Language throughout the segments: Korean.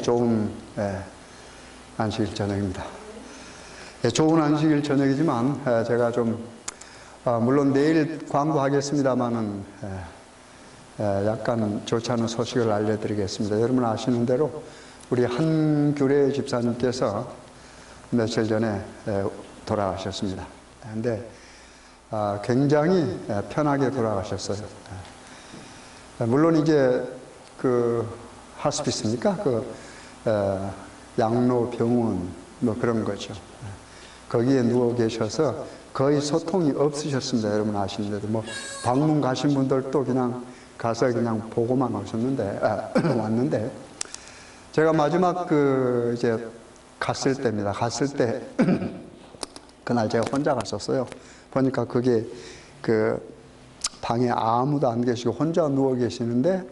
좋은 안식일 저녁입니다. 좋은 안식일 저녁이지만 제가 좀 물론 내일 광고하겠습니다만은 약간 좋지 않은 소식을 알려드리겠습니다. 여러분 아시는 대로 우리 한규래 집사님께서 며칠 전에 돌아가셨습니다. 그런데 굉장히 편하게 돌아가셨어요. 물론 이제 그 하스피스입니까? 양로병원 뭐 그런 거죠. 거기에 누워 계셔서 거의 소통이 없으셨습니다. 여러분 아시는데도 뭐 방문 가신 분들도 그냥 가서 그냥 보고만 왔는데 제가 마지막 이제 갔을 때입니다. 갔을 때 그날 제가 혼자 갔었어요. 보니까 그게 방에 아무도 안 계시고 혼자 누워 계시는데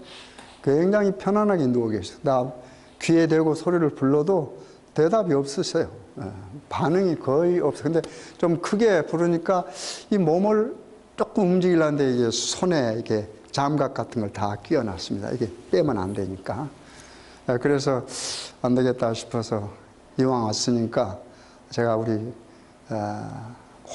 굉장히 편안하게 누워 계셨어요. 나 귀에 대고 소리를 불러도 대답이 없으세요. 반응이 거의 없어요. 근데 좀 크게 부르니까 이 몸을 조금 움직이려는데 이게 손에 이게 장갑 같은 걸 다 끼워놨습니다. 이게 빼면 안 되니까. 그래서 안 되겠다 싶어서 이왕 왔으니까 제가 우리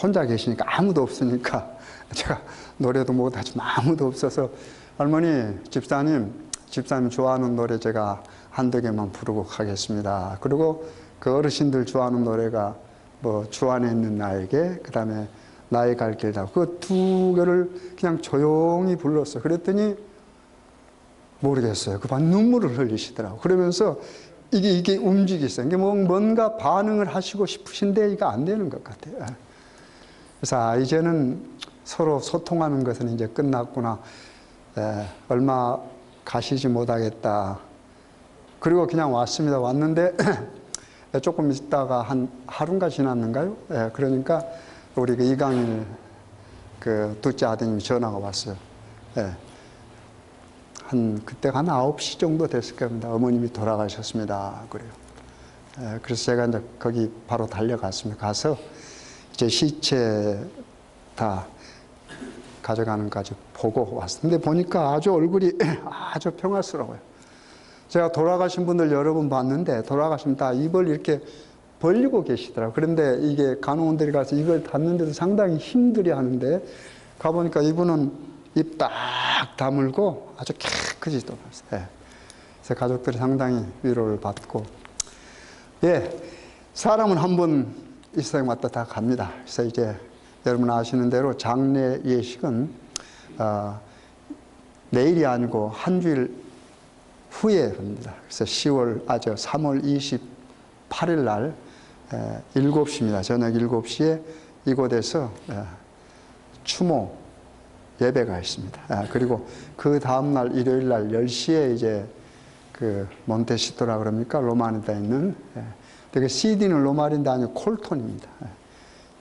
혼자 계시니까 아무도 없으니까 제가 노래도 못하지만 아무도 없어서 할머니, 집사님 좋아하는 노래 제가 한두 개만 부르고 가겠습니다. 그리고 그 어르신들 좋아하는 노래가 뭐 주 안에 있는 나에게, 그 다음에 나의 갈 길 다, 그 두 개를 그냥 조용히 불렀어요. 그랬더니 모르겠어요. 그만 눈물을 흘리시더라고요. 그러면서 이게 움직이세요. 이게 뭔가 반응을 하시고 싶으신데 이거 안 되는 것 같아요. 그래서 이제는 서로 소통하는 것은 이제 끝났구나. 얼마 가시지 못하겠다. 그리고 그냥 왔습니다. 왔는데 조금 있다가 한 하루인가 지났는가요? 그러니까 우리 이강일 둘째 아드님이 전화가 왔어요. 그때가 한 9시 정도 됐을 겁니다. 어머님이 돌아가셨습니다. 그래요. 그래서 제가 이제 거기 바로 달려갔습니다. 가서 이제 시체 다 가져가는 까지 보고 왔는데 보니까 아주 얼굴이 아주 평화스러워요. 제가 돌아가신 분들 여러 분 봤는데 돌아가시면 다 입을 이렇게 벌리고 계시더라고요. 그런데 이게 간호원들이 가서 이걸 닫는데도 상당히 힘들어 하는데 가보니까 이분은 입 딱 다물고 아주 깨끗이 돌아갔어요. 그래서 가족들이 상당히 위로를 받고, 사람은 한 번 이 세상 왔다 다 갑니다. 그래서 이제 여러분 아시는 대로 장례 예식은 내일이 아니고 한 주일 후에 합니다. 그래서 3월 28일 날 7시입니다. 저녁 7시에 이곳에서 추모 예배가 있습니다. 그리고 그 다음날 일요일 날 10시에 이제 몬테시토라 그럽니까? 로마니다에 있는, 되게 CD는 로마니다 아니고 콜톤입니다.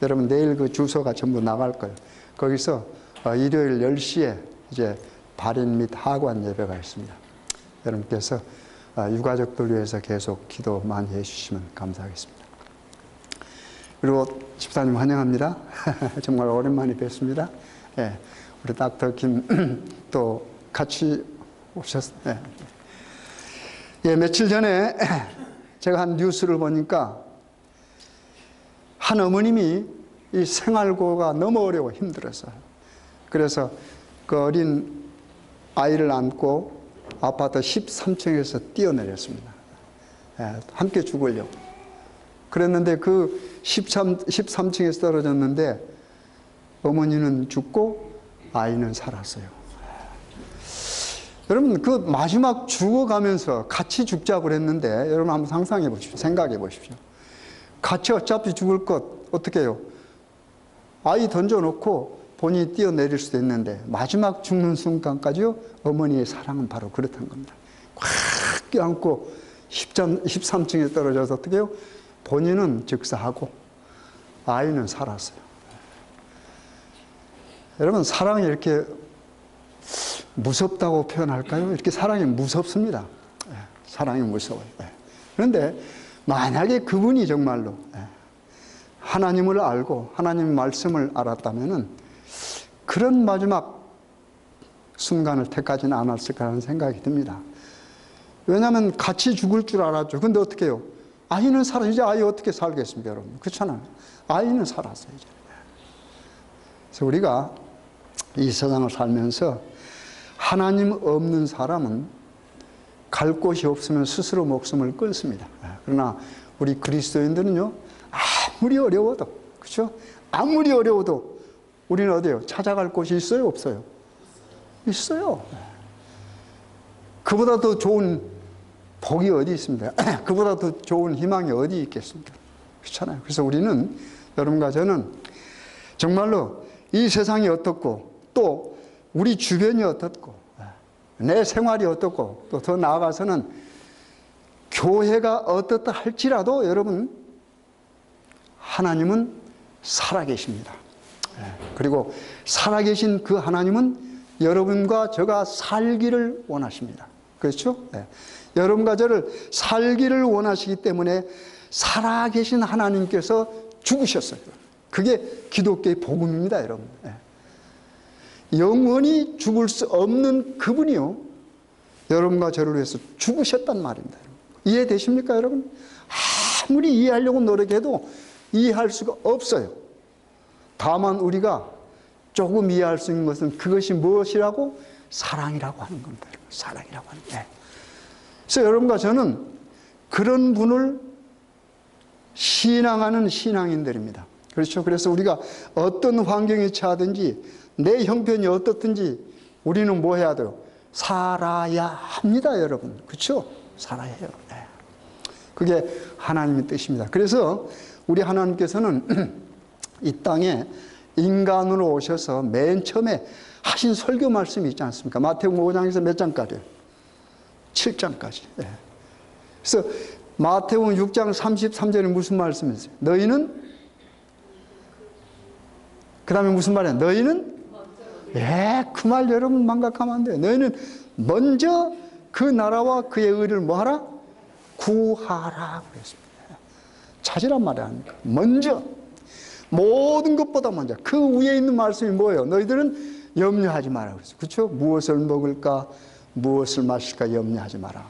여러분 내일 그 주소가 전부 나갈 거예요. 거기서 일요일 10시에 이제 발인 및 하관 예배가 있습니다. 여러분께서 유가족들 위해서 계속 기도 많이 해주시면 감사하겠습니다. 그리고 집사님 환영합니다. 정말 오랜만에 뵙습니다. 우리 닥터 김 또 같이 오셨어요. 며칠 전에 제가 한 뉴스를 보니까 한 어머님이 이 생활고가 너무 어려워 힘들었어요. 그래서 그 어린 아이를 안고 아파트 13층에서 뛰어내렸습니다. 함께 죽으려고. 그랬는데 그 13층에서 떨어졌는데 어머니는 죽고 아이는 살았어요. 여러분 그 마지막 죽어가면서 같이 죽자고 그랬는데 여러분 한번 상상해 보십시오. 생각해 보십시오. 같이 어차피 죽을 것 어떻게 해요? 아이 던져놓고 본인이 뛰어내릴 수도 있는데 마지막 죽는 순간까지요, 어머니의 사랑은 바로 그렇다는 겁니다. 꽉 껴안고 13층에 떨어져서 어떻게 해요? 본인은 즉사하고 아이는 살았어요. 여러분 사랑이 이렇게 무섭다고 표현할까요? 이렇게 사랑이 무섭습니다. 사랑이 무서워요. 그런데 만약에 그분이 정말로 하나님을 알고 하나님의 말씀을 알았다면은 그런 마지막 순간을 택하지는 않았을까 하는 생각이 듭니다. 왜냐하면 같이 죽을 줄 알았죠. 근데 어떻게 해요? 아이는 살아. 이제 아이 어떻게 살겠습니까, 여러분? 그렇잖아요. 아이는 살았어요, 이제. 그래서 우리가 이 세상을 살면서 하나님 없는 사람은 갈 곳이 없으면 스스로 목숨을 끊습니다. 그러나 우리 그리스도인들은요, 아무리 어려워도, 그렇죠? 아무리 어려워도 우리는 어디요? 찾아갈 곳이 있어요, 없어요? 있어요. 그보다 더 좋은 복이 어디 있습니까? 그보다 더 좋은 희망이 어디 있겠습니까? 그렇잖아요. 그래서 우리는, 여러분과 저는 정말로 이 세상이 어떻고, 또 우리 주변이 어떻고, 내 생활이 어떻고, 또 더 나아가서는 교회가 어떻다 할지라도 여러분, 하나님은 살아계십니다. 그리고 살아계신 그 하나님은 여러분과 저가 살기를 원하십니다. 그렇죠? 여러분과 저를 살기를 원하시기 때문에 살아계신 하나님께서 죽으셨어요. 그게 기독교의 복음입니다, 여러분. 영원히 죽을 수 없는 그분이요, 여러분과 저를 위해서 죽으셨단 말입니다. 이해되십니까, 여러분? 아무리 이해하려고 노력해도 이해할 수가 없어요. 다만 우리가 조금 이해할 수 있는 것은 그것이 무엇이라고? 사랑이라고 하는 겁니다. 사랑이라고 하는 거예요. 그래서 여러분과 저는 그런 분을 신앙하는 신앙인들입니다. 그렇죠? 그래서 우리가 어떤 환경에 처하든지 내 형편이 어떻든지 우리는 뭐 해야 돼요? 살아야 합니다, 여러분. 그렇죠? 살아야 해요. 그게 하나님의 뜻입니다. 그래서 우리 하나님께서는 이 땅에 인간으로 오셔서 맨 처음에 하신 설교 말씀이 있지 않습니까? 마태복음 5장에서 몇 장까지요? 7장까지. 그래서 마태복음 6장 33절에 무슨 말씀이 있어요? 너희는, 그 다음에 무슨 말이야? 너희는, 그 말 여러분 망각하면 안 돼요. 너희는 먼저 그 나라와 그의 의를 뭐하라? 구하라 그랬습니다. 찾으란 말이 아닙니까? 먼저, 모든 것보다 먼저. 그 위에 있는 말씀이 뭐예요? 너희들은 염려하지 마라 그랬어요. 그렇죠? 무엇을 먹을까, 무엇을 마실까 염려하지 마라.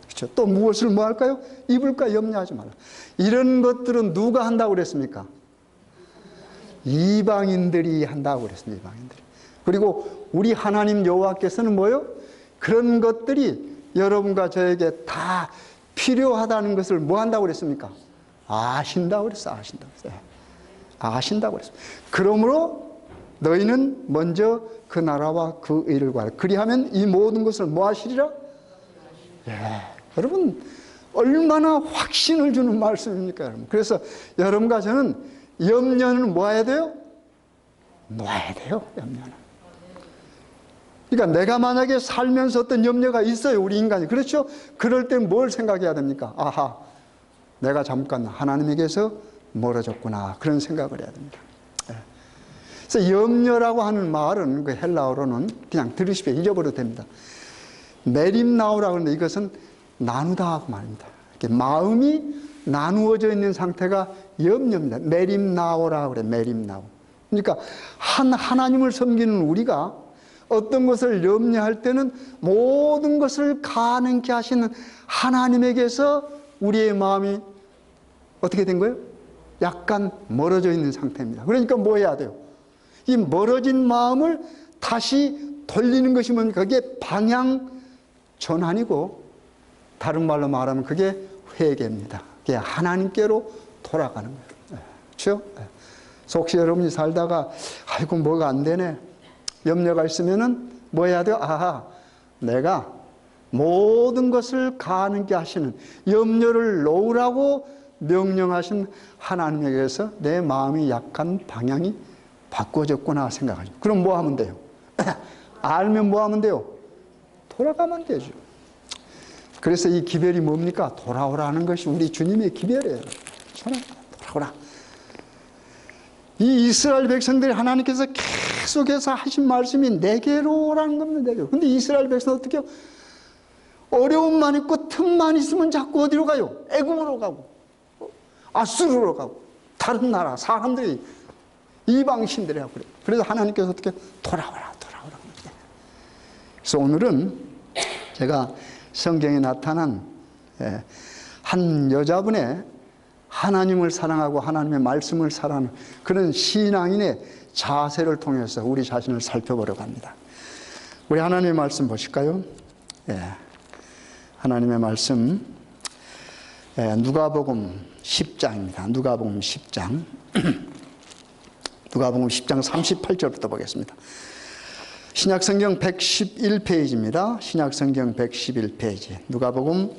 그렇죠? 또 무엇을 뭐 할까요? 입을까 염려하지 마라. 이런 것들은 누가 한다고 그랬습니까? 이방인들이 한다고 그랬습니다. 이방인들이. 그리고 우리 하나님 여호와께서는 뭐요? 그런 것들이 여러분과 저에게 다 필요하다는 것을 뭐 한다고 그랬습니까? 아신다고 그랬어요. 아신다고 그랬어요. 아신다고 그랬어요. 그러므로 너희는 먼저 그 나라와 그 의를 구하라. 그리하면 이 모든 것을 뭐 하시리라? 여러분, 얼마나 확신을 주는 말씀입니까, 여러분? 그래서 여러분과 저는 염려는 뭐 해야 돼요? 놓아야 돼요, 염려는. 그러니까 내가 만약에 살면서 어떤 염려가 있어요, 우리 인간이. 그렇죠? 그럴 땐 뭘 생각해야 됩니까? 아하, 내가 잠깐 하나님에게서 멀어졌구나. 그런 생각을 해야 됩니다. 그래서 염려라고 하는 말은 그 헬라어로는 그냥 들으십시오. 잊어버려도 됩니다. 메림나오라고 하는데 이것은 나누다 그 말입니다. 이렇게 마음이 나누어져 있는 상태가 염려입니다. 메림나오라고 그래, 메림나오. 그러니까 하나님을 섬기는 우리가 어떤 것을 염려할 때는 모든 것을 가능케 하시는 하나님에게서 우리의 마음이 어떻게 된 거예요? 약간 멀어져 있는 상태입니다. 그러니까 뭐 해야 돼요? 이 멀어진 마음을 다시 돌리는 것이 뭡니까? 그게 방향 전환이고, 다른 말로 말하면 그게 회개입니다. 그게 하나님께로 돌아가는 거예요. 그렇죠? 그래서 혹시 여러분이 살다가 아이고 뭐가 안 되네, 염려가 있으면은 뭐 해야 돼요? 아하, 내가 모든 것을 가능케 하시는, 염려를 놓으라고 명령하신 하나님에게서 내 마음이 약간 방향이 바꿔졌구나 생각하죠. 그럼 뭐 하면 돼요? 알면 뭐 하면 돼요? 돌아가면 되죠. 그래서 이 기별이 뭡니까? 돌아오라는 것이 우리 주님의 기별이에요. 돌아오라. 이 이스라엘 백성들이 하나님께서 계속해서 하신 말씀이 내게로 오라는 겁니다. 내게로. 근데 이스라엘 백성은 어떻게 해요? 어려움만 있고 틈만 있으면 자꾸 어디로 가요? 애굽으로 가고, 아수르로 가고, 다른 나라 사람들이, 이방신들이 하고 그래요. 그래서 하나님께서 어떻게 돌아오라. 그래서 오늘은 제가 성경에 나타난 한 여자분의 하나님을 사랑하고 하나님의 말씀을 사랑하는 그런 신앙인의 자세를 통해서 우리 자신을 살펴보려고 합니다. 우리 하나님의 말씀 보실까요? 하나님의 말씀 누가복음 10장입니다. 누가복음 10장 누가복음 10장 38절부터 보겠습니다. 신약성경 111페이지입니다. 신약성경 111페이지 누가복음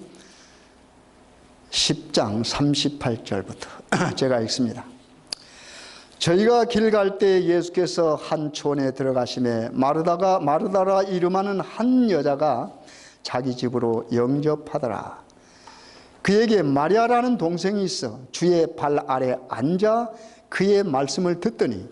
10장 38절부터 제가 읽습니다. 저희가 길 갈 때 예수께서 한 촌에 들어가심에 마르다라 이름하는 한 여자가 자기 집으로 영접하더라. 그에게 마리아라는 동생이 있어 주의 발 아래 앉아 그의 말씀을 듣더니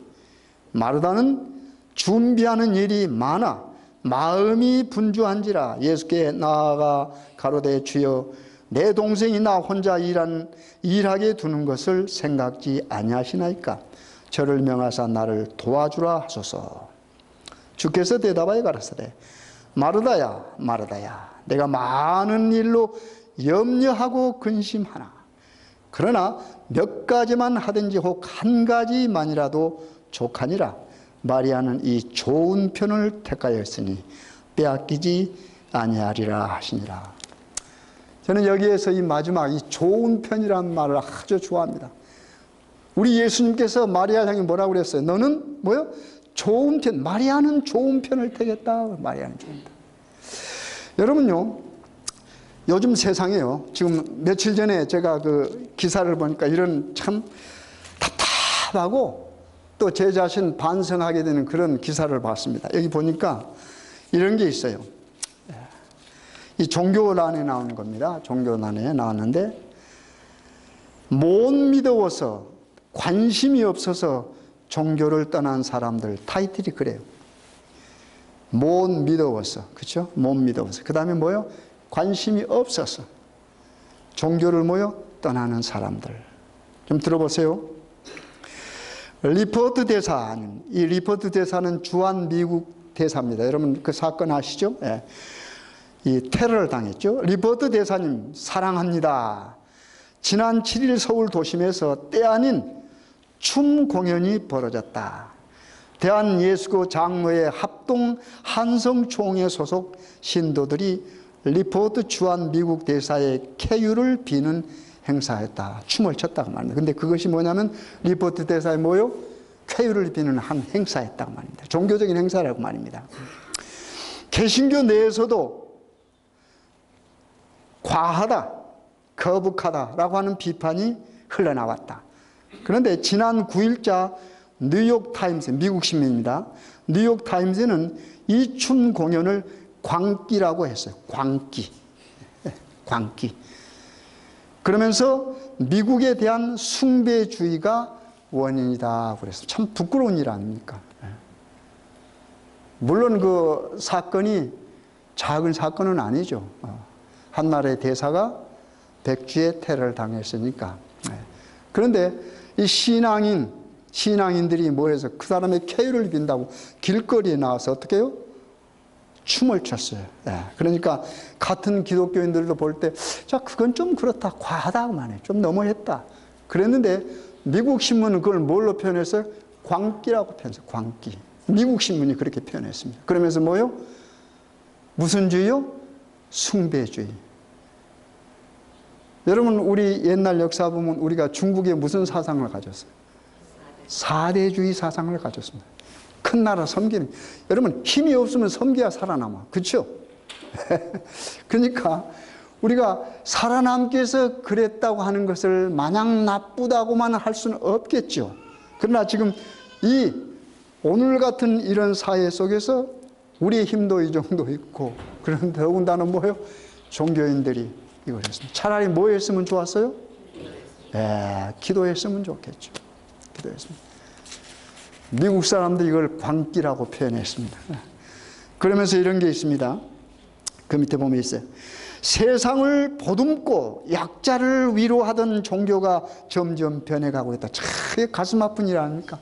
마르다는 준비하는 일이 많아 마음이 분주한지라 예수께 나아가 가로되 주여 내 동생이 나 혼자 일하게 두는 것을 생각지 아니하시나이까 저를 명하사 나를 도와주라 하소서. 주께서 대답하여 가라사대 마르다야 마르다야 내가 많은 일로 염려하고 근심하나 그러나 몇 가지만 하든지 혹 한 가지만이라도 족하니라. 마리아는 이 좋은 편을 택하였으니 빼앗기지 아니하리라 하시니라. 저는 여기에서 이 마지막 이 좋은 편이라는 말을 아주 좋아합니다. 우리 예수님께서 마리아 향해 뭐라고 그랬어요? 너는 뭐요? 좋은 편. 마리아는 좋은 편을 택했다. 마리아는 좋은 편. 여러분요, 요즘 세상에요. 지금 며칠 전에 제가 그 기사를 보니까 이런 참 답답하고 또 제 자신 반성하게 되는 그런 기사를 봤습니다. 여기 보니까 이런 게 있어요. 이 종교란에 나오는 겁니다. 종교란에 나왔는데 못 믿어서 관심이 없어서 종교를 떠난 사람들 타이틀이 그래요. 못 믿어서, 그렇죠? 못 믿어서. 그 다음에 뭐요? 관심이 없어서 종교를 뭐요? 떠나는 사람들. 좀 들어보세요. 리포트 대사는, 이 리포트 대사는 주한 미국 대사입니다. 여러분 그 사건 아시죠? 예. 이 테러를 당했죠. 리포트 대사님 사랑합니다. 지난 7일 서울 도심에서 때 아닌 춤 공연이 벌어졌다. 대한예수교 장로회 합동 한성총회 소속 신도들이 리포트 주한 미국 대사의 쾌유를 비는 행사였다. 춤을 췄다고 말합니다. 근데 그것이 뭐냐면 리포트 대사의 뭐요? 쾌유를 비는 한 행사였다고 말입니다. 종교적인 행사라고 말입니다. 개신교 내에서도 과하다, 거북하다라고 하는 비판이 흘러나왔다. 그런데 지난 9일자 뉴욕타임스, 미국 신문입니다. 뉴욕타임스는 이 춤 공연을 광기라고 했어요. 광기. 광기. 그러면서 미국에 대한 숭배주의가 원인이다 그랬어요. 참 부끄러운 일 아닙니까? 물론 그 사건이 작은 사건은 아니죠. 한 나라의 대사가 백주의 테러를 당했으니까. 그런데 이 신앙인들이 뭐 해서 그 사람의 쾌유를 빈다고 길거리에 나와서 어떻게 해요? 춤을 췄어요. 그러니까 같은 기독교인들도 볼 때, 자, 그건 좀 그렇다. 과하다고만 해. 좀 너무했다. 그랬는데 미국 신문은 그걸 뭘로 표현했어요? 광기라고 표현했어요. 광기. 미국 신문이 그렇게 표현했습니다. 그러면서 뭐요? 무슨 주의요? 숭배주의. 여러분 우리 옛날 역사 보면 우리가 중국에 무슨 사상을 가졌어요? 사대주의 사상을 가졌습니다. 큰 나라 섬기는. 여러분 힘이 없으면 섬겨야 살아남아. 그렇죠? 그러니까 우리가 살아남기 위해서 그랬다고 하는 것을 마냥 나쁘다고만 할 수는 없겠죠. 그러나 지금 이 오늘 같은 이런 사회 속에서 우리의 힘도 이 정도 있고, 그런데 더군다나 뭐예요? 종교인들이 이걸 했습니다. 차라리 뭐 했으면 좋았어요? 기도했으면 좋겠죠. 기도했습니다. 미국 사람들이 이걸 광기라고 표현했습니다. 그러면서 이런 게 있습니다. 그 밑에 보면 있어요. 세상을 보듬고 약자를 위로하던 종교가 점점 변해가고 있다. 참 가슴 아픈 일 아닙니까?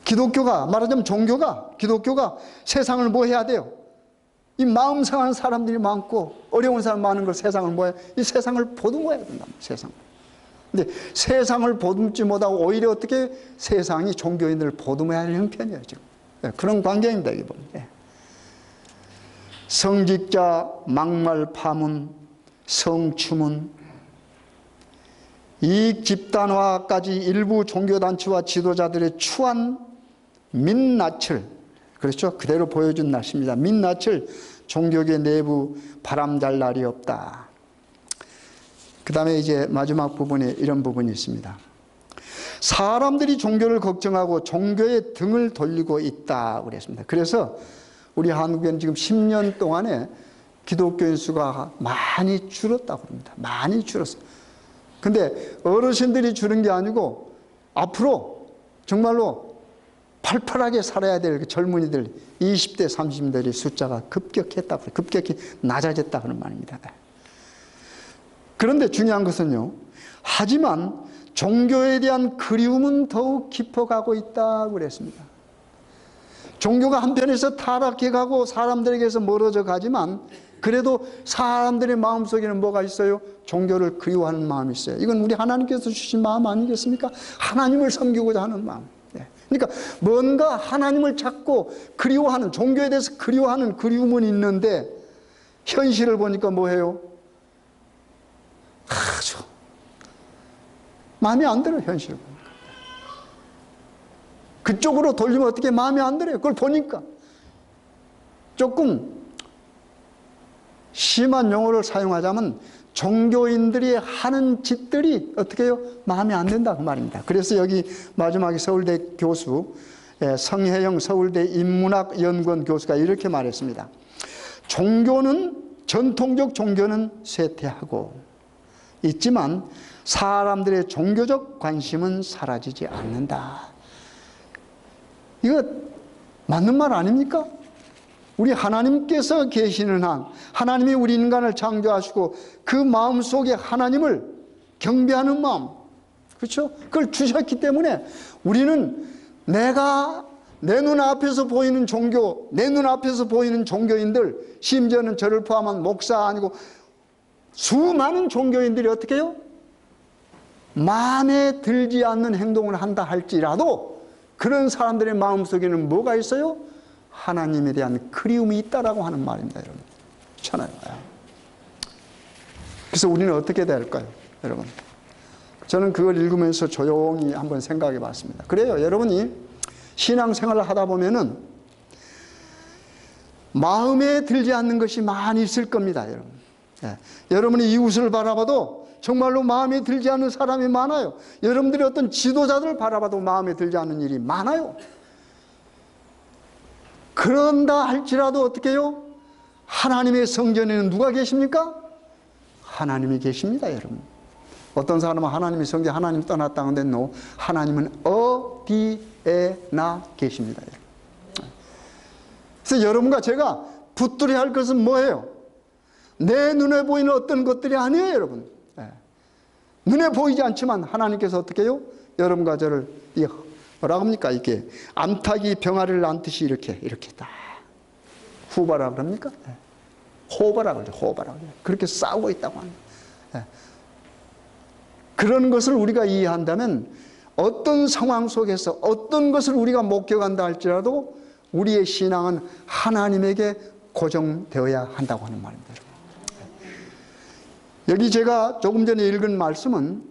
기독교가 말하자면 기독교가 세상을 뭐 해야 돼요? 이 마음 상하는 사람들이 많고 어려운 사람 많은 걸 세상을 뭐야? 이 세상을 보듬어야 된다. 세상. 근데 세상을 보듬지 못하고 오히려 어떻게 세상이 종교인들을 보듬어야 할 형편이에요, 지금. 그런 관계입니다, 이게 보면. 성직자, 막말 파문, 성추문, 이익 집단화까지 일부 종교단체와 지도자들의 추한 민낯을, 그렇죠? 그대로 보여준 날씨입니다. 민낯을 종교계 내부 바람잘 날이 없다. 그 다음에 이제 마지막 부분에 이런 부분이 있습니다. 사람들이 종교를 걱정하고 종교에 등을 돌리고 있다 그랬습니다. 그래서 우리 한국에는 지금 10년 동안에 기독교인 수가 많이 줄었다고 합니다. 많이 줄었어요. 근데 어르신들이 줄은 게 아니고 앞으로 정말로 팔팔하게 살아야 될 젊은이들 20대 30대의 숫자가 급격했다고, 급격히 낮아졌다 그런 말입니다. 그런데 중요한 것은요, 하지만 종교에 대한 그리움은 더욱 깊어가고 있다고 그랬습니다. 종교가 한편에서 타락해가고 사람들에게서 멀어져 가지만 그래도 사람들의 마음속에는 뭐가 있어요? 종교를 그리워하는 마음이 있어요. 이건 우리 하나님께서 주신 마음 아니겠습니까? 하나님을 섬기고자 하는 마음. 그러니까 뭔가 하나님을 찾고 그리워하는, 종교에 대해서 그리워하는 그리움은 있는데 현실을 보니까 뭐예요? 아주 마음에 안 들어요, 현실을 보니까. 그쪽으로 돌리면 어떻게 마음에 안 들어요. 그걸 보니까. 조금 심한 용어를 사용하자면 종교인들이 하는 짓들이 어떻게 해요? 마음에 안 든다 그 말입니다. 그래서 여기 마지막에 서울대 교수 성혜영 서울대 인문학연구원 교수가 이렇게 말했습니다. 전통적 종교는 쇠퇴하고 있지만 사람들의 종교적 관심은 사라지지 않는다. 이거 맞는 말 아닙니까? 우리 하나님께서 계시는 한, 하나님이 우리 인간을 창조하시고 그 마음 속에 하나님을 경배하는 마음, 그렇죠? 그걸 주셨기 때문에 우리는 내가 내 눈앞에서 보이는 종교, 내 눈앞에서 보이는 종교인들, 심지어는 저를 포함한 목사 아니고 수많은 종교인들이 어떻게 해요? 마음에 들지 않는 행동을 한다 할지라도 그런 사람들의 마음속에는 뭐가 있어요? 하나님에 대한 그리움이 있다라고 하는 말입니다, 여러분. 그렇잖아요. 그래서 우리는 어떻게 될까요, 여러분? 저는 그걸 읽으면서 조용히 한번 생각해 봤습니다. 그래요, 여러분이 신앙생활을 하다 보면은 마음에 들지 않는 것이 많이 있을 겁니다, 여러분. 여러분이 이웃을 바라봐도 정말로 마음에 들지 않는 사람이 많아요. 여러분들이 어떤 지도자들을 바라봐도 마음에 들지 않는 일이 많아요. 그런다 할지라도 어떻게 해요? 하나님의 성전에는 누가 계십니까? 하나님이 계십니다, 여러분. 어떤 사람은 하나님의 성전, 하나님 떠났다 하는데 no, 하나님은 어디에나 계십니다, 여러분. 그래서 여러분과 제가 붙들어야 할 것은 뭐예요? 내 눈에 보이는 어떤 것들이 아니에요, 여러분. 눈에 보이지 않지만 하나님께서 어떻게 해요? 여러분과 저를 뭐라고 합니까? 이렇게 암탉이 병아리를 안듯이 이렇게 딱 후바라 그럽니까? 호바라 그러죠. 호바라 그러죠. 그렇게 싸우고 있다고 합니다. 그런 것을 우리가 이해한다면 어떤 상황 속에서 어떤 것을 우리가 목격한다 할지라도 우리의 신앙은 하나님에게 고정되어야 한다고 하는 말입니다. 여기 제가 조금 전에 읽은 말씀은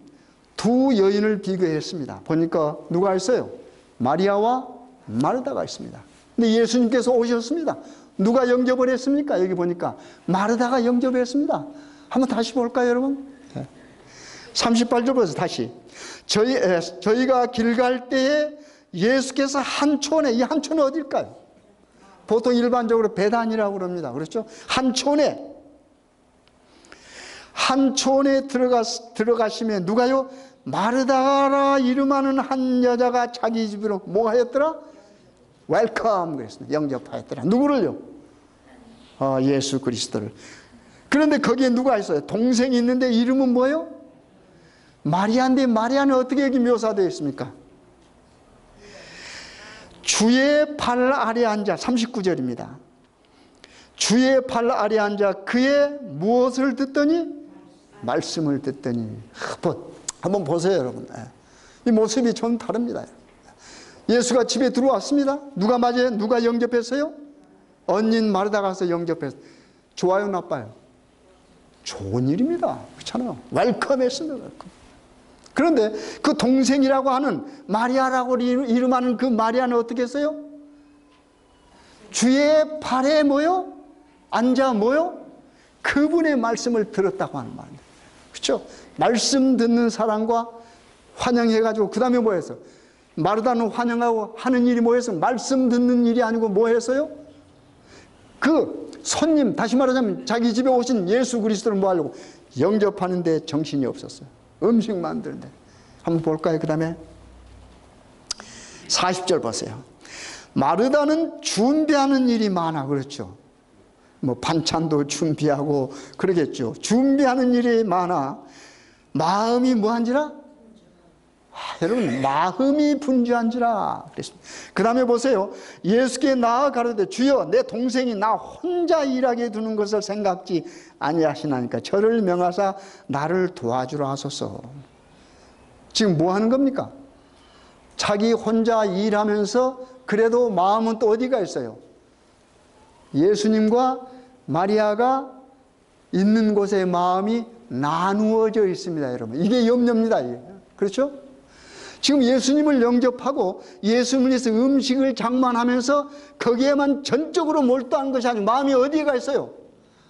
두 여인을 비교했습니다. 보니까 누가 있어요? 마리아와 마르다가 있습니다. 근데 예수님께서 오셨습니다. 누가 영접을 했습니까? 여기 보니까 마르다가 영접했습니다. 한번 다시 볼까요, 여러분? 38절부터 다시. 저희가 길 갈 때에 예수께서 한촌에, 이 한촌은 어딜까요? 보통 일반적으로 베단이라고 그럽니다. 그렇죠? 한촌에 들어가시면 누가요? 마르다라 이름하는 한 여자가 자기 집으로 뭐 하였더라? 웰컴 그랬습니다. 영접하였더라. 누구를요? 예수 그리스도를. 그런데 거기에 누가 있어요? 동생이 있는데 이름은 뭐예요? 마리아인데 마리아는 어떻게 여기 묘사되어 있습니까? 주의 발 아래 앉아, 39절입니다. 주의 발 아래 앉아 그의 무엇을 듣더니? 말씀을 듣더니. 한번 보세요, 여러분. 이 모습이 좀 다릅니다. 예수가 집에 들어왔습니다. 누가 맞아요? 누가 영접했어요? 언닌 마르다 가서 영접했어요. 좋아요, 나빠요? 좋은 일입니다. 그렇잖아요. 웰컴했습니다. 웰컴. 그런데 그 동생이라고 하는 마리아라고 이름하는 그 마리아는 어떻게 했어요? 주의 발에 뭐요? 앉아 뭐요? 그분의 말씀을 들었다고 하는 말입니다. 그렇죠? 말씀 듣는 사람과 환영해가지고 그 다음에 뭐 했어? 마르다는 환영하고 하는 일이 뭐 했어? 말씀 듣는 일이 아니고 뭐 했어요? 그 손님, 다시 말하자면 자기 집에 오신 예수 그리스도를 뭐 하려고? 영접하는데 정신이 없었어요. 음식 만드는데. 한번 볼까요? 그 다음에 40절 보세요. 마르다는 준비하는 일이 많아. 그렇죠? 뭐 반찬도 준비하고 그러겠죠. 준비하는 일이 많아. 마음이 뭐한지라? 여러분, 마음이 분주한지라 그랬습니다. 그 다음에 보세요. 예수께 나아 가로되 주여 내 동생이 나 혼자 일하게 두는 것을 생각지 아니하시나니까 저를 명하사 나를 도와주라 하소서. 지금 뭐 하는 겁니까? 자기 혼자 일하면서 그래도 마음은 또 어디가 있어요? 예수님과 마리아가 있는 곳에 마음이 나누어져 있습니다, 여러분. 이게 염려입니다. 그렇죠? 지금 예수님을 영접하고 예수님을 위해서 음식을 장만하면서 거기에만 전적으로 몰두한 것이 아니고 마음이 어디에 가 있어요?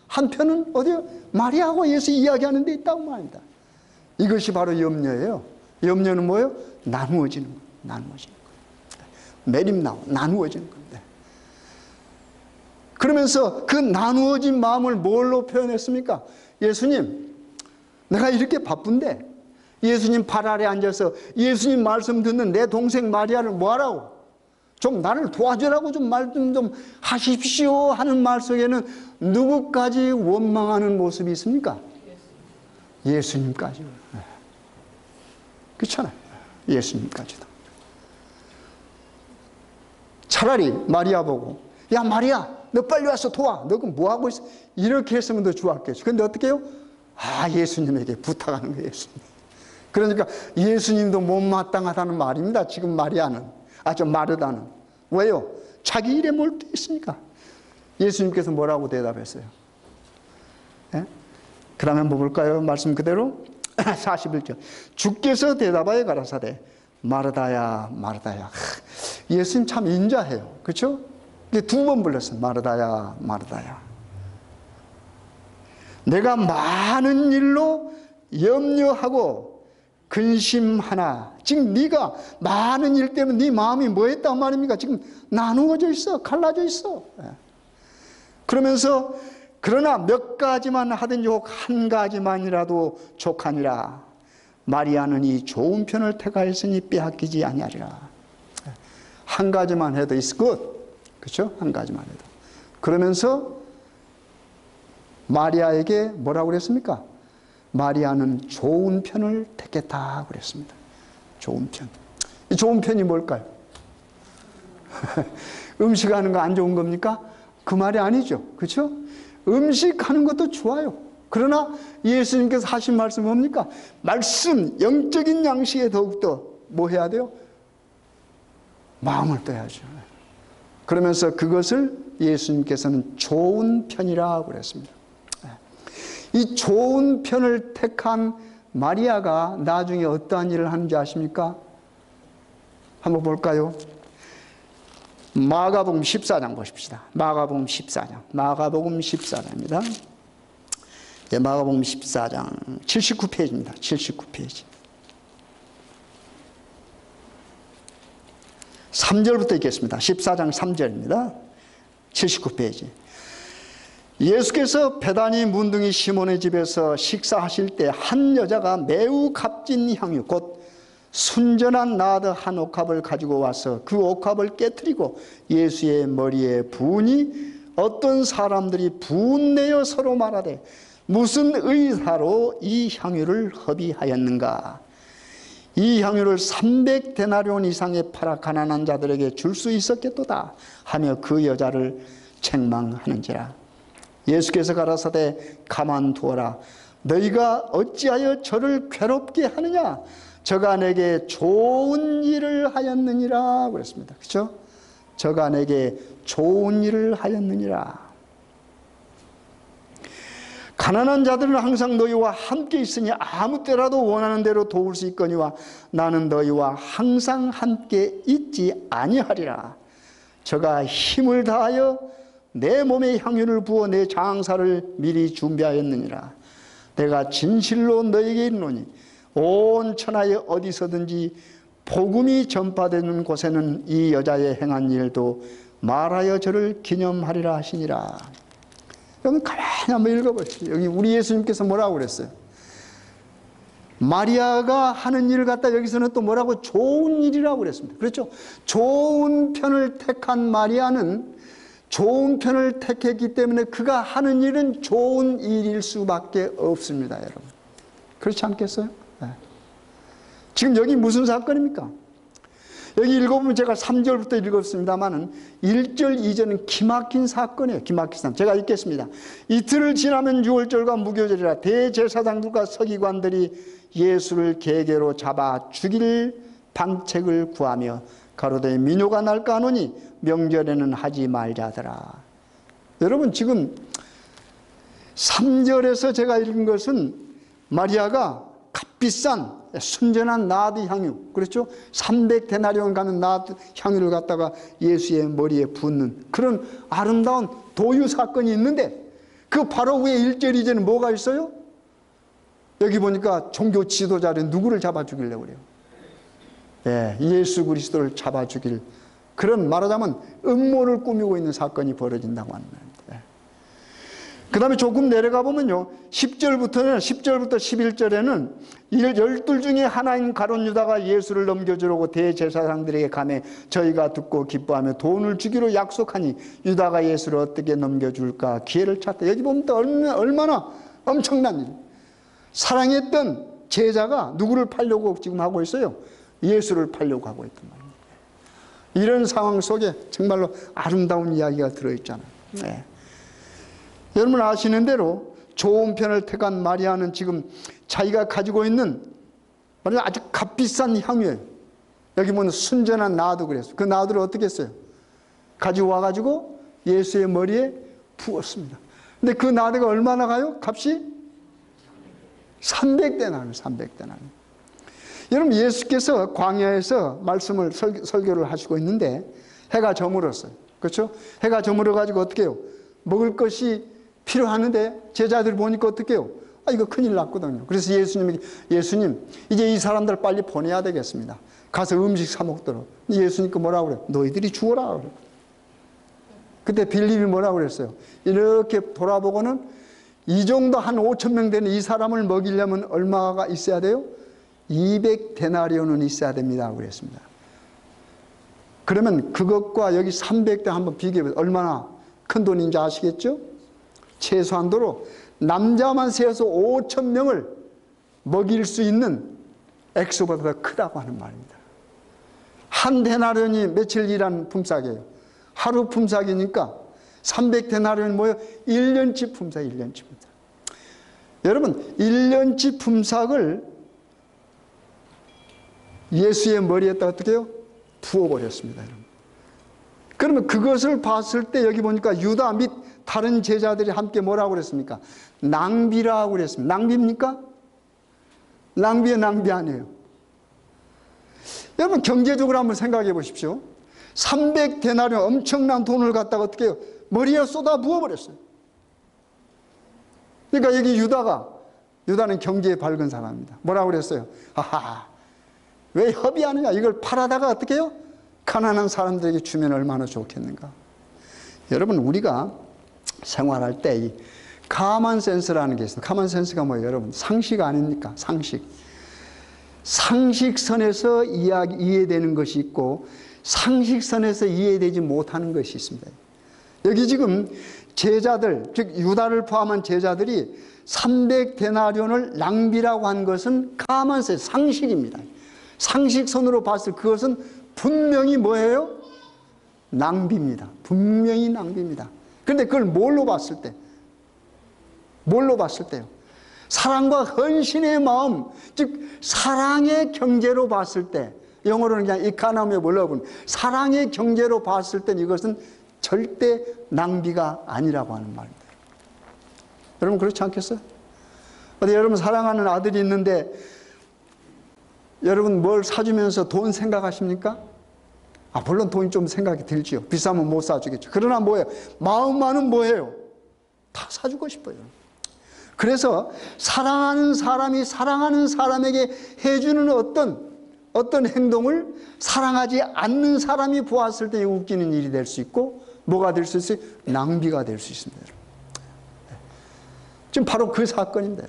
한편은 어디요? 마리아하고 예수 이야기하는 데 있다고 말합니다. 이것이 바로 염려예요. 염려는 뭐예요? 나누어지는 거예요. 나누어지는 거예요. 매립나고 나누어지는 건데. 그러면서 그 나누어진 마음을 뭘로 표현했습니까? 예수님, 내가 이렇게 바쁜데 예수님 발 아래 앉아서 예수님 말씀 듣는 내 동생 마리아를 뭐하라고? 좀 나를 도와주라고 좀 말 좀 하십시오 하는 말 속에는 누구까지 원망하는 모습이 있습니까? 예수님까지. 그렇잖아요. 예수님까지도. 차라리 마리아 보고 야 마리아 너 빨리 와서 도와. 너 그럼 뭐하고 있어? 이렇게 했으면 더 좋았겠죠. 근데 어떻게 해요? 예수님에게 부탁하는 거예요. 예수님. 그러니까 예수님도 못마땅하다는 말입니다. 지금 마리아는. 좀 마르다는. 왜요? 자기 일에 몰두해 있으니까. 예수님께서 뭐라고 대답했어요? 예? 그 다음에 한번 볼까요? 말씀 그대로 41절. 주께서 대답하여 가라사대 마르다야 마르다야. 예수님 참 인자해요. 그렇죠? 두 번 불렀어요. 마르다야 마르다야. 내가 많은 일로 염려하고 근심하나. 지금 네가 많은 일 때문에 네 마음이 뭐했단 말입니까? 지금 나누어져 있어. 갈라져 있어. 그러면서 그러나 몇 가지만 하든지 혹 한 가지만이라도 족하니라. 마리아는 이 좋은 편을 택하였으니 빼앗기지 아니하리라. 한 가지만 해도 is good. 그렇죠? 한 가지만 해도. 그러면서 마리아에게 뭐라고 그랬습니까? 마리아는 좋은 편을 택했다 그랬습니다. 좋은 편. 이 좋은 편이 뭘까요? 음식하는 거 안 좋은 겁니까? 그 말이 아니죠. 그렇죠? 음식하는 것도 좋아요. 그러나 예수님께서 하신 말씀 뭡니까? 말씀, 영적인 양식에 더욱더 뭐 해야 돼요? 마음을 떠야죠. 그러면서 그것을 예수님께서는 좋은 편이라고 그랬습니다. 이 좋은 편을 택한 마리아가 나중에 어떠한 일을 하는지 아십니까? 한번 볼까요? 마가복음 14장 보십시다. 마가복음 14장. 마가복음 14장입니다. 네, 마가복음 14장 79페이지입니다. 79페이지. 3절부터 읽겠습니다. 14장 3절입니다. 79페이지. 예수께서 베다니 문둥이 시몬의 집에서 식사하실 때 한 여자가 매우 값진 향유 곧 순전한 나드 한 옥합을 가지고 와서 그 옥합을 깨뜨리고 예수의 머리에 부으니 어떤 사람들이 분내어 서로 말하되 무슨 의사로 이 향유를 허비하였는가? 이 향유를 300데나리온 이상에 팔아 가난한 자들에게 줄 수 있었겠도다 하며 그 여자를 책망하는지라. 예수께서 가라사대 가만두어라. 너희가 어찌하여 저를 괴롭게 하느냐? 저가 내게 좋은 일을 하였느니라 그랬습니다. 그렇죠? 저가 내게 좋은 일을 하였느니라. 가난한 자들은 항상 너희와 함께 있으니 아무 때라도 원하는 대로 도울 수 있거니와 나는 너희와 항상 함께 있지 아니하리라. 저가 힘을 다하여 내 몸에 향유를 부어 내 장사를 미리 준비하였느니라. 내가 진실로 너희에게 이르노니 온 천하에 어디서든지 복음이 전파되는 곳에는 이 여자의 행한 일도 말하여 저를 기념하리라 하시니라. 여러분 가만히 한번 읽어보시죠. 여기 우리 예수님께서 뭐라고 그랬어요? 마리아가 하는 일을 갖다 여기서는 또 뭐라고? 좋은 일이라고 그랬습니다. 그렇죠? 좋은 편을 택한 마리아는 좋은 편을 택했기 때문에 그가 하는 일은 좋은 일일 수밖에 없습니다, 여러분. 그렇지 않겠어요? 네. 지금 여기 무슨 사건입니까? 여기 읽어보면 제가 3절부터 읽었습니다만은 1절, 2절은 기막힌 사건이에요. 기막힌 사건. 제가 읽겠습니다. 이틀을 지나면 유월절과 무교절이라 대제사장들과 서기관들이 예수를 계계로 잡아 죽일 방책을 구하며 가로되 민요가 날까 하노니 명절에는 하지 말자더라. 여러분 지금 3절에서 제가 읽은 것은 마리아가 값비싼 순전한 나드 향유, 그렇죠? 300데나리온 가는 나드 향유를 갖다가 예수의 머리에 붓는 그런 아름다운 도유 사건이 있는데 그 바로 위에 1절, 2절은 뭐가 있어요? 여기 보니까 종교 지도자를 누구를 잡아 죽이려고 그래요? 예, 예수 그리스도를 잡아 죽일 그런 말하자면 음모를 꾸미고 있는 사건이 벌어진다고 하는 겁니다. 그 다음에 조금 내려가 보면요, 10절부터 11절에는 12 중에 하나인 가룟 유다가 예수를 넘겨주려고 대제사장들에게 가매 저희가 듣고 기뻐하며 돈을 주기로 약속하니 유다가 예수를 어떻게 넘겨줄까 기회를 찾다. 여기 보면 또 얼마나 엄청난 일. 사랑했던 제자가 누구를 팔려고 지금 하고 있어요? 예수를 팔려고 하고 있단 말입니다. 이런 상황 속에 정말로 아름다운 이야기가 들어있잖아요. 네. 여러분 아시는 대로 좋은 편을 택한 마리아는 지금 자기가 가지고 있는 아주 값비싼 향유예요. 여기 보면 순전한 나도 그랬어요. 그 나도를 어떻게 했어요? 가지고 와가지고 예수의 머리에 부었습니다. 근데 그 나도가 얼마나 가요? 값이 300데나리온, 300데나리온. 여러분 예수께서 광야에서 말씀을 설교를 하시고 있는데 해가 저물었어요. 그렇죠? 해가 저물어 가지고 어떻게 해요? 먹을 것이 필요하는데 제자들이 보니까 어떻게 해요? 이거 큰일 났거든요. 그래서 예수님 이제 이 사람들 빨리 보내야 되겠습니다. 가서 음식 사 먹도록. 예수님께 뭐라고 그래요? 너희들이 죽어라. 그래요. 그때 빌립이 뭐라고 그랬어요? 이렇게 돌아보고는 이 정도 한 5,000명 되는 이 사람을 먹이려면 얼마가 있어야 돼요? 200데나리온은 있어야 됩니다. 그랬습니다. 그러면 그것과 여기 300대 한번 비교해보세요. 얼마나 큰 돈인지 아시겠죠? 최소한도로 남자만 세어서 5,000명을 먹일 수 있는 액수보다 더 크다고 하는 말입니다. 한 데나리온이 며칠 일한 품삯이에요. 하루 품삯이니까 300데나리온이 뭐예요? 1년치 품삯, 1년치 품삯. 여러분 1년치 품삯을 예수의 머리에다 어떻게 해요? 부어버렸습니다. 여러분. 그러면 그것을 봤을 때 여기 보니까 유다 및 다른 제자들이 함께 뭐라고 그랬습니까? 낭비라고 그랬습니다. 낭비입니까? 낭비의 낭비 아니에요. 여러분 경제적으로 한번 생각해 보십시오. 300데나리온 엄청난 돈을 갖다가 어떻게 해요? 머리에 쏟아 부어버렸어요. 그러니까 여기 유다는 경제에 밝은 사람입니다. 뭐라고 그랬어요? 하하, 왜 협의하느냐? 이걸 팔아다가 어떻게 해요? 가난한 사람들에게 주면 얼마나 좋겠는가. 여러분 우리가 생활할 때 이 가만센스라는 게 있습니다. 가만센스가 뭐예요? 여러분 상식 아닙니까? 상식. 상식선에서 이해되는 것이 있고 상식선에서 이해되지 못하는 것이 있습니다. 여기 지금 제자들, 즉 유다를 포함한 제자들이 300데나리온을 낭비라고 한 것은 가만센스, 상식입니다. 상식선으로 봤을 때 그것은 분명히 뭐예요? 낭비입니다. 분명히 낭비입니다. 그런데 그걸 뭘로 봤을 때? 뭘로 봤을 때요? 사랑과 헌신의 마음, 즉 사랑의 경제로 봤을 때, 영어로는 그냥 economy of love, 사랑의 경제로 봤을 때 이것은 절대 낭비가 아니라고 하는 말입니다. 여러분 그렇지 않겠어요? 어디 여러분 사랑하는 아들이 있는데 여러분 뭘 사주면서 돈 생각하십니까? 물론 돈이 좀 생각이 들지요. 비싸면 못 사주겠죠. 그러나 뭐예요? 마음만은 뭐예요? 다 사주고 싶어요. 그래서 사랑하는 사람이 사랑하는 사람에게 해주는 어떤 행동을 사랑하지 않는 사람이 보았을 때 웃기는 일이 될 수 있고, 뭐가 될 수 있어요? 낭비가 될 수 있습니다. 지금 바로 그 사건입니다.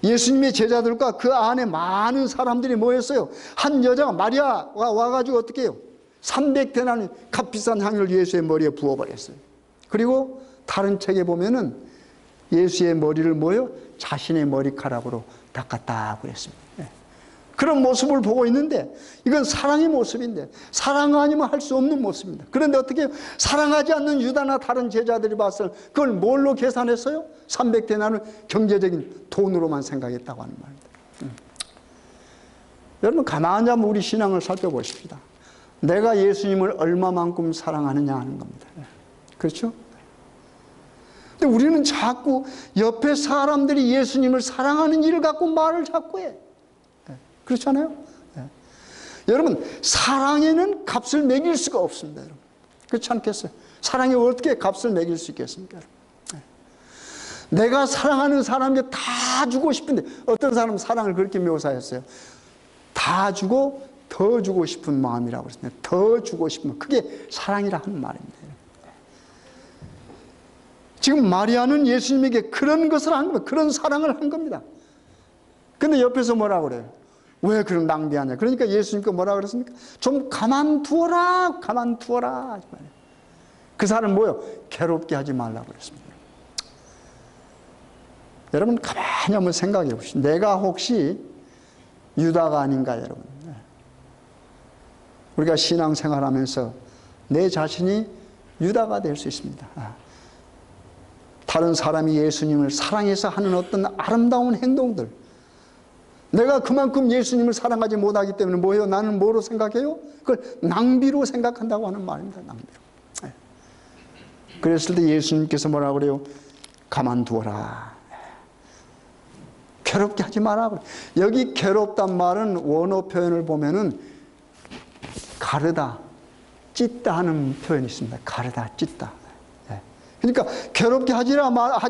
예수님의 제자들과 그 안에 많은 사람들이 모였어요. 한 여자가 마리아가 와가지고 어떻게 해요? 300데나리 값비싼 향유를 예수의 머리에 부어버렸어요. 그리고 다른 책에 보면은 예수의 머리를 뭐요? 자신의 머리카락으로 닦았다고 그랬습니다. 그런 모습을 보고 있는데 이건 사랑의 모습인데, 사랑 아니면 할 수 없는 모습입니다. 그런데 어떻게 해요? 사랑하지 않는 유다나 다른 제자들이 봤을 때 그걸 뭘로 계산했어요? 300데나리를 경제적인 돈으로만 생각했다고 하는 말입니다. 여러분 가만히 한번 우리 신앙을 살펴보십시다. 내가 예수님을 얼마만큼 사랑하느냐 하는 겁니다. 그렇죠? 근데 우리는 자꾸 옆에 사람들이 예수님을 사랑하는 일을 갖고 말을 자꾸 해. 그렇잖아요? 여러분 사랑에는 값을 매길 수가 없습니다. 여러분. 그렇지 않겠어요? 사랑에 어떻게 값을 매길 수 있겠습니까? 내가 사랑하는 사람에게 다 주고 싶은데, 어떤 사람은 사랑을 그렇게 묘사했어요. 다 주고 더 주고 싶은 마음이라고 그랬습니다. 더 주고 싶은, 그게 사랑이라 하는 말입니다. 지금 마리아는 예수님에게 그런 것을 한 겁니다. 그런 사랑을 한 겁니다. 근데 옆에서 뭐라고 그래요? 왜 그런 낭비하냐? 그러니까 예수님께 뭐라고 그랬습니까? 좀 가만두어라, 가만두어라. 그 사람 뭐요? 괴롭게 하지 말라고 그랬습니다. 여러분 가만히 한번 생각해 보시죠. 내가 혹시 유다가 아닌가 여러분. 우리가 신앙생활하면서 내 자신이 유다가 될 수 있습니다. 다른 사람이 예수님을 사랑해서 하는 어떤 아름다운 행동들, 내가 그만큼 예수님을 사랑하지 못하기 때문에 뭐예요? 나는 뭐로 생각해요? 그걸 낭비로 생각한다고 하는 말입니다. 낭비로. 그랬을 때 예수님께서 뭐라고 그래요? 가만두어라. 괴롭게 하지 마라. 여기 괴롭단 말은 원어 표현을 보면은 가르다, 찢다 하는 표현이 있습니다. 가르다, 찢다. 그러니까 괴롭게 하지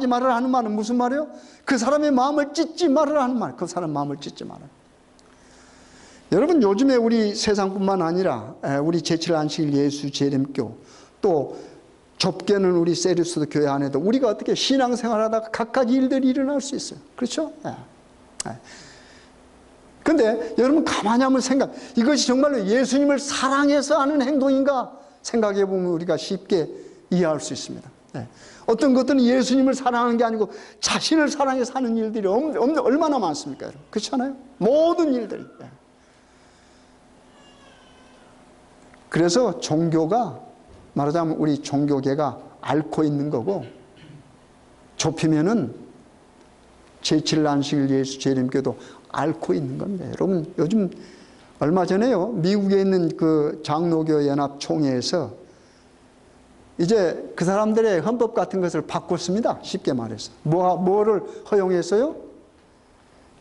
말아라 하는 말은 무슨 말이에요? 그 사람의 마음을 찢지 말아라 하는 말. 그 사람 마음을 찢지 말아라. 여러분 요즘에 우리 세상뿐만 아니라 우리 제7 안식일 예수 재림교, 또 좁게는 우리 세리스도 교회 안에도 우리가 어떻게 신앙생활하다가 갖가지 일들이 일어날 수 있어요. 그렇죠? 근데 여러분 가만히 한번 이것이 정말로 예수님을 사랑해서 하는 행동인가 생각해 보면 우리가 쉽게 이해할 수 있습니다. 어떤 것들은 예수님을 사랑하는 게 아니고 자신을 사랑해서 하는 일들이 얼마나 많습니까? 그렇잖아요? 모든 일들이. 그래서 종교가 말하자면 우리 종교계가 앓고 있는 거고, 좁히면은 제7 안식일 예수 재림교도 앓고 있는 겁니다. 여러분 요즘 얼마 전에요 미국에 있는 그 장로교 연합 총회에서 이제 그 사람들의 헌법 같은 것을 바꿨습니다. 쉽게 말해서 뭐를 허용했어요?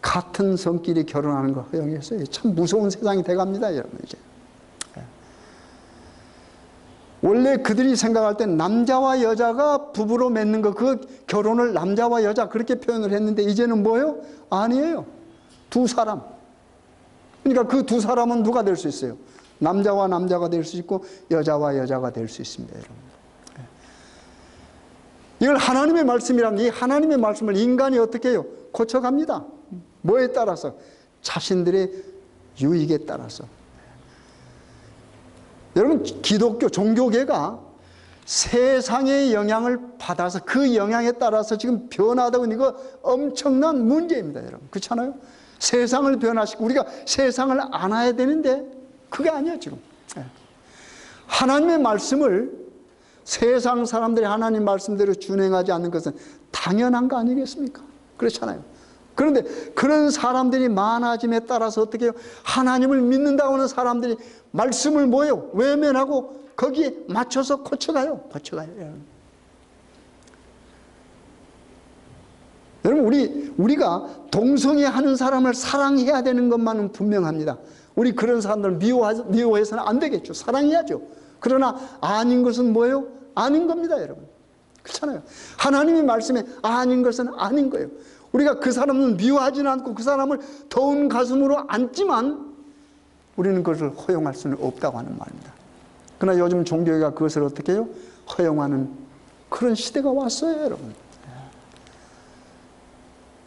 같은 성끼리 결혼하는 거 허용했어요. 참 무서운 세상이 돼갑니다, 여러분. 이제 원래 그들이 생각할 때 남자와 여자가 부부로 맺는 거, 그 결혼을 남자와 여자 그렇게 표현을 했는데 이제는 뭐예요? 아니에요. 두 사람. 그러니까 그 두 사람은 누가 될 수 있어요? 남자와 남자가 될 수 있고 여자와 여자가 될 수 있습니다, 여러분. 이걸 하나님의 말씀이라면 이 하나님의 말씀을 인간이 어떻게 해요? 고쳐갑니다. 뭐에 따라서? 자신들의 유익에 따라서. 여러분 기독교 종교계가 세상의 영향을 받아서 그 영향에 따라서 지금 변화되고 있는 거 엄청난 문제입니다, 여러분. 그렇잖아요? 세상을 변화시키고 우리가 세상을 안아야 되는데 그게 아니에요, 지금. 하나님의 말씀을 세상 사람들이 하나님 말씀대로 준행하지 않는 것은 다 당연한 거 아니겠습니까? 그렇잖아요. 그런데 그런 사람들이 많아짐에 따라서 어떻게 해요? 하나님을 믿는다고 하는 사람들이 말씀을 뭐예요? 외면하고 거기에 맞춰서 고쳐가요. 여러분, 우리가 동성애하는 사람을 사랑해야 되는 것만은 분명합니다. 우리 그런 사람들 미워해서는 안 되겠죠. 사랑해야죠. 그러나 아닌 것은 뭐예요? 아닌 겁니다, 여러분. 그렇잖아요. 하나님이 말씀에 아닌 것은 아닌 거예요. 우리가 그 사람은 미워하지는 않고 그 사람을 더운 가슴으로 안지만 우리는 그것을 허용할 수는 없다고 하는 말입니다. 그러나 요즘 종교가 그것을 어떻게 해요? 허용하는 그런 시대가 왔어요, 여러분.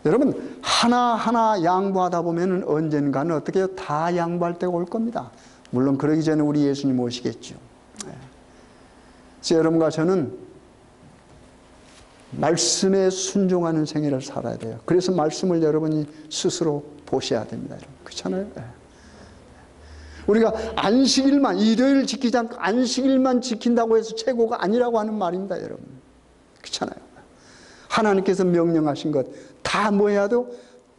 여러분, 하나하나 양보하다 보면 언젠가는 어떻게 해요? 다 양보할 때가 올 겁니다. 물론 그러기 전에 우리 예수님 오시겠죠. 그래서 여러분과 저는 말씀에 순종하는 생애를 살아야 돼요. 그래서 말씀을 여러분이 스스로 보셔야 됩니다, 여러분. 그렇잖아요? 우리가 안식일만, 일요일을 지키지 않고 안식일만 지킨다고 해서 최고가 아니라고 하는 말입니다, 여러분. 그렇잖아요? 하나님께서 명령하신 것 다 뭐 해야 돼요?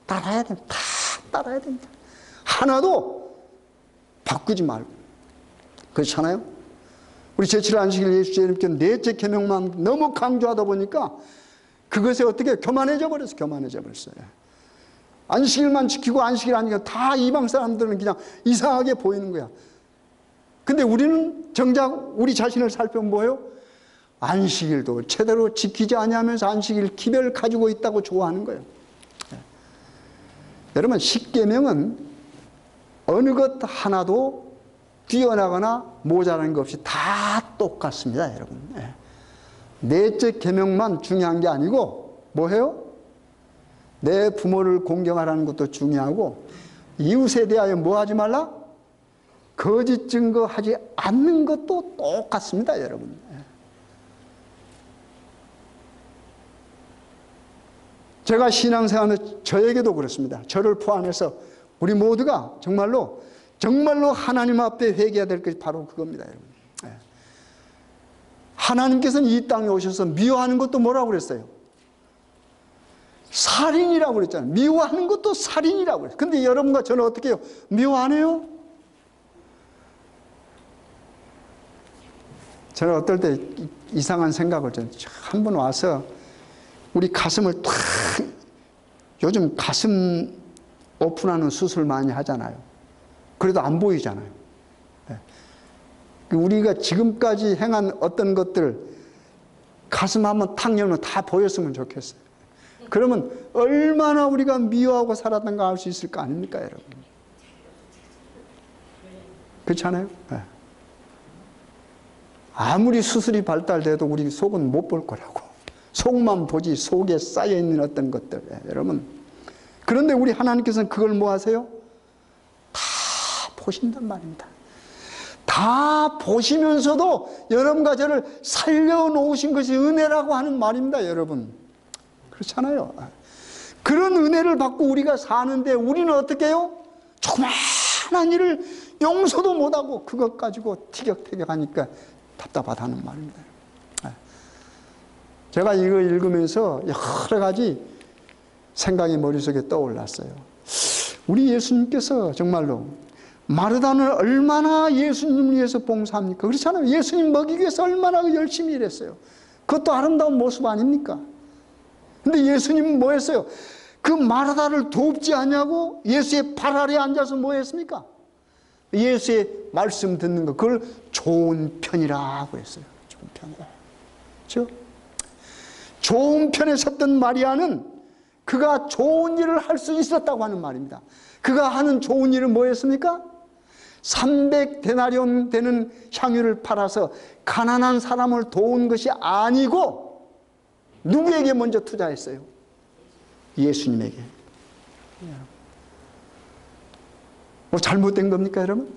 따라야 됩니다. 다 따라야 됩니다. 하나도 바꾸지 말고. 그렇잖아요? 우리 제7일 안식일 예수님께 넷째 계명만 너무 강조하다 보니까 그것에 어떻게 교만해져 버렸어요. 안식일만 지키고 안식일 아니니까 다 이방 사람들은 그냥 이상하게 보이는 거야. 근데 우리는 정작 우리 자신을 살펴보면 뭐예요? 안식일도 제대로 지키지 아니하면서 안식일 기별 가지고 있다고 좋아하는 거예요. 여러분, 십계명은 어느 것 하나도 뛰어나거나 모자란 것 없이 다 똑같습니다, 여러분. 넷째 계명만 중요한 게 아니고 뭐예요? 내 부모를 공경하라는 것도 중요하고 이웃에 대하여 뭐 하지 말라? 거짓 증거하지 않는 것도 똑같습니다, 여러분. 제가 신앙생활하면서 저에게도 그렇습니다. 저를 포함해서 우리 모두가 정말로 하나님 앞에 회개해야 될 것이 바로 그겁니다, 여러분. 하나님께서는 이 땅에 오셔서 미워하는 것도 뭐라고 그랬어요? 살인이라고 그랬잖아요. 미워하는 것도 살인이라고 그랬어요. 근데 여러분과 저는 어떻게 해요? 미워 안 해요? 저는 어떨 때 이상한 생각을 한 번 와서 우리 가슴을 탁, 요즘 가슴 오픈하는 수술 많이 하잖아요. 그래도 안 보이잖아요. 우리가 지금까지 행한 어떤 것들 가슴 한번 탁 열면 다 보였으면 좋겠어요. 그러면 얼마나 우리가 미워하고 살았던가 알 수 있을 거 아닙니까, 여러분? 그렇잖아요? 아무리 수술이 발달돼도 우리 속은 못 볼 거라고. 속만 보지 속에 쌓여있는 어떤 것들. 여러분, 그런데 우리 하나님께서는 그걸 뭐 하세요? 다 보신단 말입니다. 다 보시면서도 여러분과 저를 살려놓으신 것이 은혜라고 하는 말입니다, 여러분. 그렇잖아요. 그런 은혜를 받고 우리가 사는데 우리는 어떻게 해요? 조그마한 일을 용서도 못하고 그것 가지고 티격태격하니까 답답하다는 말입니다. 제가 이거 읽으면서 여러 가지 생각이 머릿속에 떠올랐어요. 우리 예수님께서 정말로 마르다는 얼마나 예수님을 위해서 봉사합니까? 그렇잖아요. 예수님 먹이기 위해서 얼마나 열심히 일했어요. 그것도 아름다운 모습 아닙니까? 근데 예수님은 뭐 했어요? 그 마르다를 돕지 않냐고 예수의 발 아래에 앉아서 뭐 했습니까? 예수의 말씀 듣는 거, 그걸 좋은 편이라고 했어요. 좋은 편이라. 그렇죠? 좋은 편에 섰던 마리아는 그가 좋은 일을 할 수 있었다고 하는 말입니다. 그가 하는 좋은 일은 뭐였습니까? 300데나리온 되는 향유를 팔아서 가난한 사람을 도운 것이 아니고 누구에게 먼저 투자했어요? 예수님에게. 뭐 잘못된 겁니까, 여러분?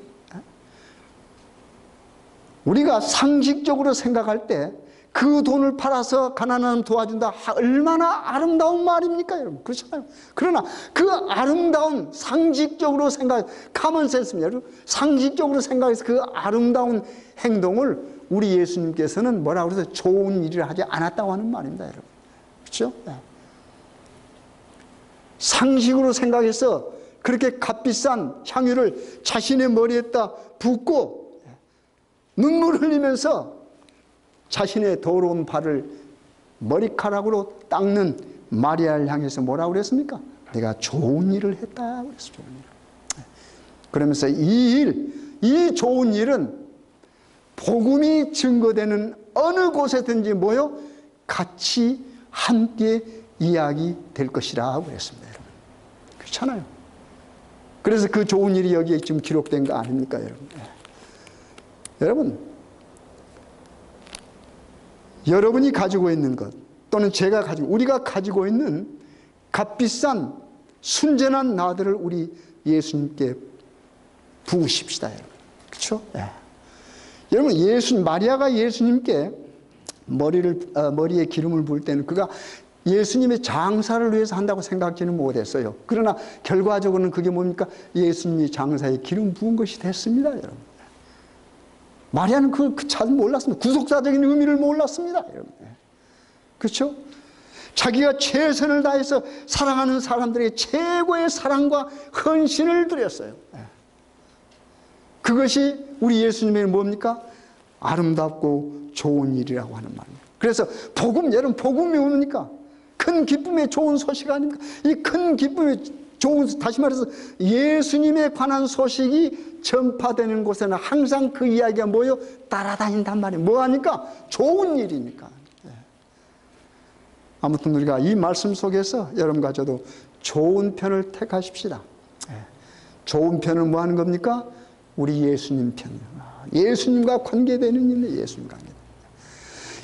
우리가 상식적으로 생각할 때 그 돈을 팔아서 가난한 도와준다, 얼마나 아름다운 말입니까, 여러분? 그렇잖아요. 그러나 그 아름다운, 상식적으로 생각, 카먼센스입니다, 여러분. 상식적으로 생각해서 그 아름다운 행동을 우리 예수님께서는 뭐라고 해서 좋은 일을 하지 않았다고 하는 말입니다, 여러분. 그렇죠? 상식으로 생각해서 그렇게 값비싼 향유를 자신의 머리에다 붓고 눈물을 흘리면서 자신의 더러운 발을 머리카락으로 닦는 마리아를 향해서 뭐라고 그랬습니까? 내가 좋은 일을 했다 그랬어. 좋은 일. 그러면서 이 좋은 일은 복음이 증거되는 어느 곳에든지 모여 같이 함께 이야기될 것이라 하고 그랬습니다. 여러분. 그렇잖아요. 그래서 그 좋은 일이 여기에 지금 기록된 거 아닙니까, 여러분? 여러분, 여러분이 가지고 있는 것 또는 우리가 가지고 있는 값비싼 순전한 나들을 우리 예수님께 부으십시다, 여러분. 그렇죠? 여러분, 마리아가 예수님께 머리에 기름을 부을 때는 그가 예수님의 장사를 위해서 한다고 생각지는 못했어요. 그러나 결과적으로는 그게 뭡니까? 예수님이 장사에 기름 부은 것이 됐습니다, 여러분. 마리아는 잘 몰랐습니다. 구속사적인 의미를 몰랐습니다, 여러분. 그렇죠? 자기가 최선을 다해서 사랑하는 사람들에게 최고의 사랑과 헌신을 드렸어요. 그것이 우리 예수님의 뭡니까? 아름답고 좋은 일이라고 하는 말입니다. 그래서 여러분, 복음이 뭡니까? 큰 기쁨의 좋은 소식 아닙니까? 이 큰 기쁨의 다시 말해서 예수님에 관한 소식이 전파되는 곳에는 항상 그 이야기가 모여 따라다닌단 말이에요. 뭐하니까? 좋은 일이니까. 아무튼 우리가 이 말씀 속에서 여러분과 저도 좋은 편을 택하십시다. 좋은 편은 뭐 하는 겁니까? 우리 예수님 편이에요. 예수님과 관계되는 일이에요. 예수님 관계.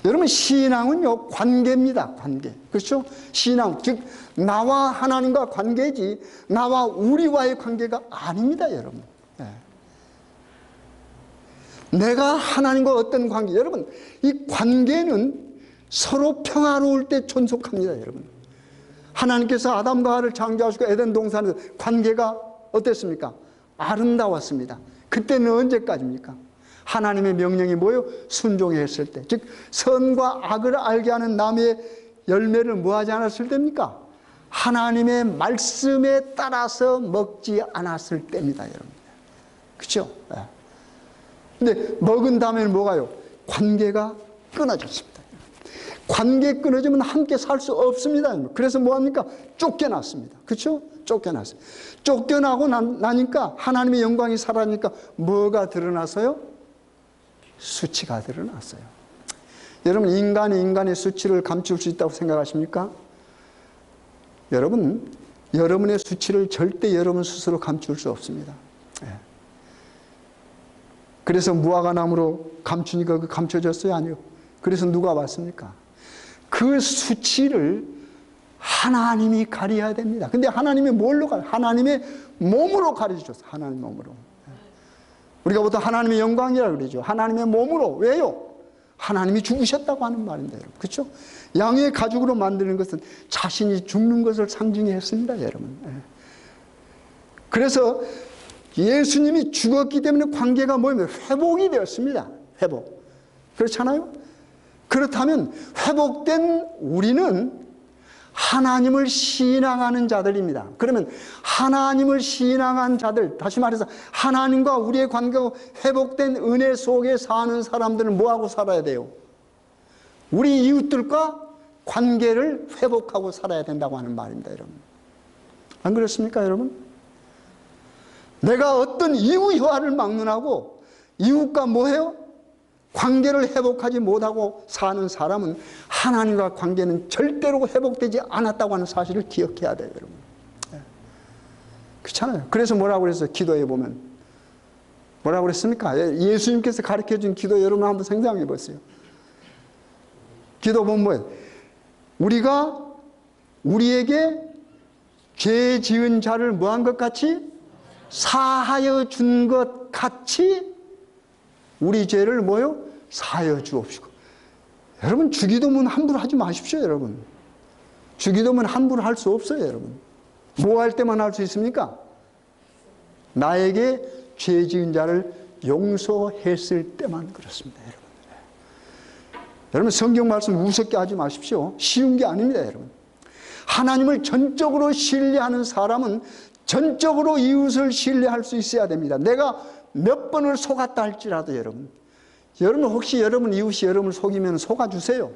여러분, 신앙은요, 관계입니다. 관계. 그렇죠? 신앙, 즉 나와 하나님과 관계지 나와 우리와의 관계가 아닙니다, 여러분. 내가 하나님과 어떤 관계, 여러분, 이 관계는 서로 평화로울 때 존속합니다, 여러분. 하나님께서 아담과 하와를 창조하시고 에덴 동산에서 관계가 어땠습니까? 아름다웠습니다. 그때는 언제까지입니까? 하나님의 명령이 뭐요? 순종했을 때. 즉 선과 악을 알게 하는 나무의 열매를 뭐하지 않았을 때입니까? 하나님의 말씀에 따라서 먹지 않았을 때입니다, 여러분. 그렇죠? 근데 먹은 다음에는 뭐가요? 관계가 끊어졌습니다. 관계 끊어지면 함께 살 수 없습니다. 그래서 뭐합니까? 쫓겨났습니다. 그렇죠? 쫓겨났어요. 쫓겨나고 나니까 하나님의 영광이 사라지니까 뭐가 드러나서요? 수치가 드러났어요. 여러분, 인간이 인간의 수치를 감출 수 있다고 생각하십니까? 여러분, 여러분의 수치를 절대 여러분 스스로 감출 수 없습니다. 그래서 무화과나무로 감추니까 그 감춰졌어요? 아니요. 그래서 누가 왔습니까? 그 수치를 하나님이 가려야 됩니다. 근데 하나님이 뭘로 가려? 하나님의 몸으로 가르쳐줬어요. 하나님의 몸으로. 우리가 보통 하나님의 영광이라고 그러죠. 하나님의 몸으로. 왜요? 하나님이 죽으셨다고 하는 말인데, 여러분. 그렇죠? 양의 가죽으로 만드는 것은 자신이 죽는 것을 상징했습니다, 여러분. 그래서 예수님이 죽었기 때문에 관계가 뭐냐면 회복이 되었습니다. 회복. 그렇잖아요? 그렇다면 회복된 우리는 하나님을 신앙하는 자들입니다. 그러면 하나님을 신앙한 자들, 다시 말해서 하나님과 우리의 관계가 회복된 은혜 속에 사는 사람들은 뭐하고 살아야 돼요? 우리 이웃들과 관계를 회복하고 살아야 된다고 하는 말입니다, 여러분. 안 그렇습니까, 여러분? 내가 어떤 이웃 혀를 막론하고 이웃과 뭐해요? 관계를 회복하지 못하고 사는 사람은 하나님과 관계는 절대로 회복되지 않았다고 하는 사실을 기억해야 돼요, 여러분. 그렇잖아요. 그래서 뭐라고 그랬어요? 기도해 보면 뭐라고 그랬습니까? 예수님께서 가르쳐준 기도 여러분 한번 생각해 보세요. 기도 보면 뭐예요? 우리가 우리에게 죄 지은 자를 뭐한 것 같이 사하여 준 것 같이 우리 죄를 뭐요? 사하여 주옵시고. 여러분, 주기도문 함부로 하지 마십시오, 여러분. 주기도문 함부로 할 수 없어요, 여러분. 뭐 할 때만 할 수 있습니까? 나에게 죄 지은 자를 용서했을 때만 그렇습니다, 여러분. 여러분 성경 말씀 우습게 하지 마십시오. 쉬운 게 아닙니다, 여러분. 하나님을 전적으로 신뢰하는 사람은 전적으로 이웃을 신뢰할 수 있어야 됩니다. 내가 몇 번을 속았다 할지라도 여러분 혹시 여러분 이웃이 여러분을 속이면 속아주세요.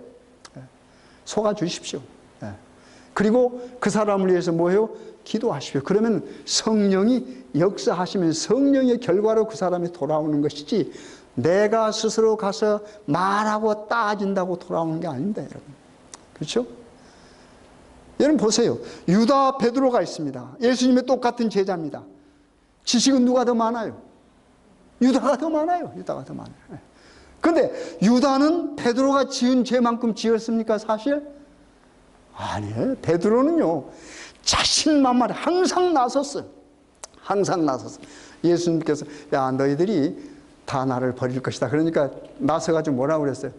속아주십시오. 그리고 그 사람을 위해서 뭐해요? 기도하십시오. 그러면 성령이 역사하시면 성령의 결과로 그 사람이 돌아오는 것이지 내가 스스로 가서 말하고 따진다고 돌아오는 게 아닙니다, 여러분. 그렇죠? 여러분 보세요. 유다 베드로가 있습니다. 예수님의 똑같은 제자입니다. 지식은 누가 더 많아요? 유다가 더 많아요. 유다가 더 많아요. 그런데 유다는 베드로가 지은 죄만큼 지었습니까, 사실? 아니에요. 베드로는요, 자신만만해. 항상 나섰어요. 항상 나섰어요. 예수님께서, 야, 너희들이 다 나를 버릴 것이다. 그러니까 나서가지고 뭐라고 그랬어요?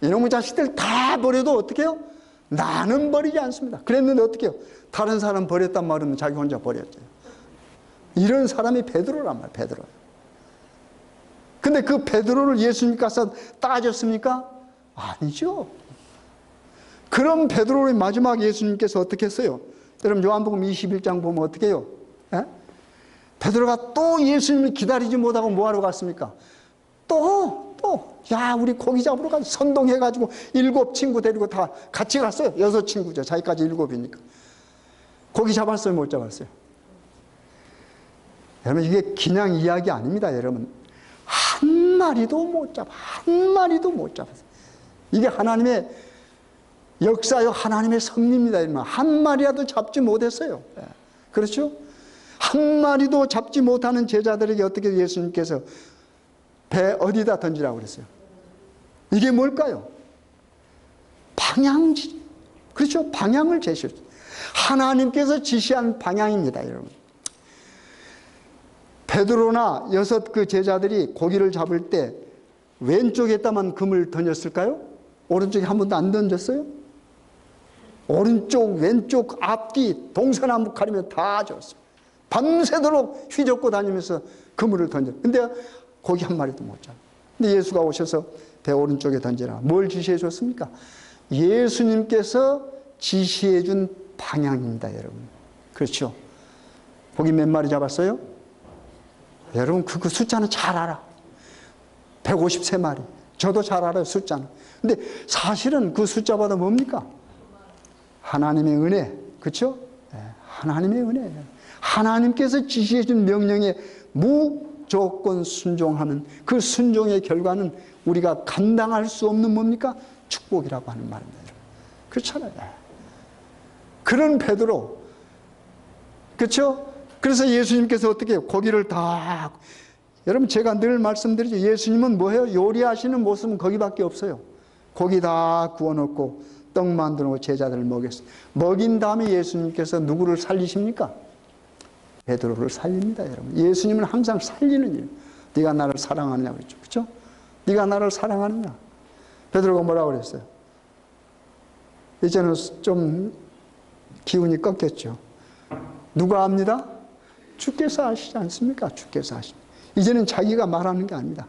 이놈의 자식들 다 버려도 어떻게 해요? 나는 버리지 않습니다. 그랬는데 어떻게 해요? 다른 사람 버렸단 말은 자기 혼자 버렸죠. 이런 사람이 베드로란 말이에요, 베드로. 근데 그 베드로를 예수님께서 따졌습니까? 아니죠. 그럼 베드로의 마지막 예수님께서 어떻게 했어요? 여러분 요한복음 21장 보면 어떻게 해요? 에? 베드로가 또 예수님을 기다리지 못하고 뭐하러 갔습니까? 야, 우리 고기 잡으러 가서 선동해가지고 7 친구 데리고 다 같이 갔어요. 6 친구죠. 자기까지 7이니까. 고기 잡았어요? 못 잡았어요? 여러분 이게 그냥 이야기 아닙니다, 여러분. 한 마리도 못 잡아. 한 마리도 못 잡았어요. 이게 하나님의 역사요, 하나님의 섭리입니다. 한 마리라도 잡지 못했어요. 그렇죠? 한 마리도 잡지 못하는 제자들에게 어떻게 예수님께서 배 어디다 던지라고 그랬어요? 이게 뭘까요? 방향지. 그렇죠? 방향을 제시했어요. 하나님께서 지시한 방향입니다, 여러분. 베드로나 6 그 제자들이 고기를 잡을 때 왼쪽에다만 금을 던졌을까요? 오른쪽에 한 번도 안 던졌어요? 오른쪽, 왼쪽, 앞뒤, 동서남북 가리며 다 줬어요. 밤새도록 휘젓고 다니면서 그물을 던져. 근데 고기 한 마리도 못 잡아. 근데 예수가 오셔서 배 오른쪽에 던지라. 뭘 지시해 줬습니까? 예수님께서 지시해 준 방향입니다, 여러분. 그렇죠? 고기 몇 마리 잡았어요? 여러분 그 숫자는 잘 알아. 153마리. 저도 잘 알아요, 숫자는. 근데 사실은 그 숫자보다 뭡니까? 하나님의 은혜. 그렇죠? 하나님의 은혜예요. 하나님께서 지시해 준 명령에 무조건 순종하는 그 순종의 결과는 우리가 감당할 수 없는 뭡니까? 축복이라고 하는 말입니다. 그렇잖아요. 그런 베드로. 그렇죠? 그래서 예수님께서 어떻게 해요? 고기를 다. 여러분 제가 늘 말씀드리죠. 예수님은 뭐예요? 요리하시는 모습은 거기밖에 없어요. 고기 다 구워놓고 떡 만들어 놓고 제자들을 먹였어요. 먹인 다음에 예수님께서 누구를 살리십니까? 베드로를 살립니다, 여러분. 예수님은 항상 살리는 일. 네가 나를 사랑하느냐 그랬죠. 그렇죠? 네가 나를 사랑하느냐. 베드로가 뭐라고 그랬어요? 이제는 좀 기운이 꺾였죠. 누가 압니다? 주께서 아시지 않습니까? 주께서 아십니다. 이제는 자기가 말하는 게 아닙니다.